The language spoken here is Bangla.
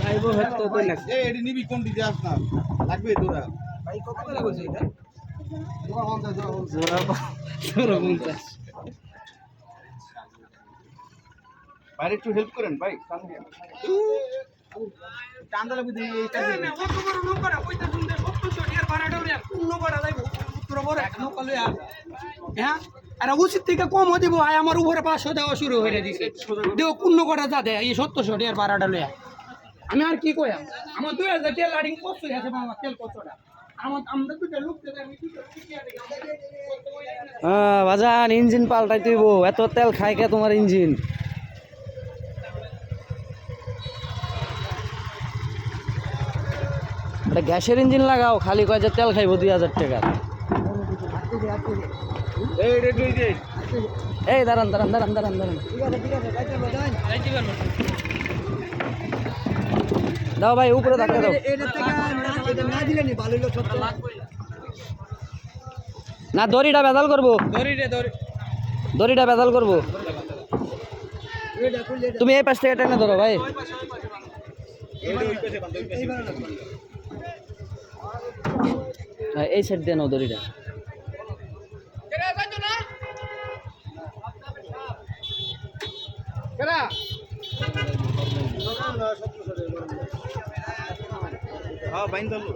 আইবো হয়তো তো না এই এডি নিবি কোনটি যাস না লাগবে তোরা ভাই কত করে কইছে এটা জোড়া 50 জোড়া 50 বাইরে একটু হেল্প করেন ভাই চান্দা লাগবে দিই এইটা না কত বড় নৌকাটা কইতা শুনতে 700 এর ভাড়াটা রে নৌকাটা যাইবো পুরো বড় এক নৌকা লইয়া হ্যাঁ আর উচিত থেকে কম দিব আয় আমার উপরে 500 দেওয়া শুরু হয়ে দিছে দেও কোন নৌকাটা যা দেয় এই 700 এর ভাড়াটা লইয়া আমি আর কি কইয়া আমার 2000 তেল লাডিং কষ্ট আছে বাবা তেল কষ্টটা আমার আমরা দুটো লোক দেয় আমি দুটো টিকিয়া দেই বাজান ইঞ্জিন পাল্টাই দিব এত তেল খায় কে তোমার ইঞ্জিন এটা গ্যাসের ইঞ্জিন লাগাও খালি কয় যে তেল খাইবো 2000 টাকা এই রেডি হই দে এই দাঁড়ান দাঁড়ান দাঁড়ান দাঁড়ান দাঁড়ান দাও ভাই উপরে ধাক্কা দাও না দড়িটা বেদাল করবো দড়িটা বেদাল করবো তুমি এই পাশ থেকে টেনে ধরো ভাই এই সাইড দিয়ে নাও দড়িটা হ্যাঁ বাইন দলো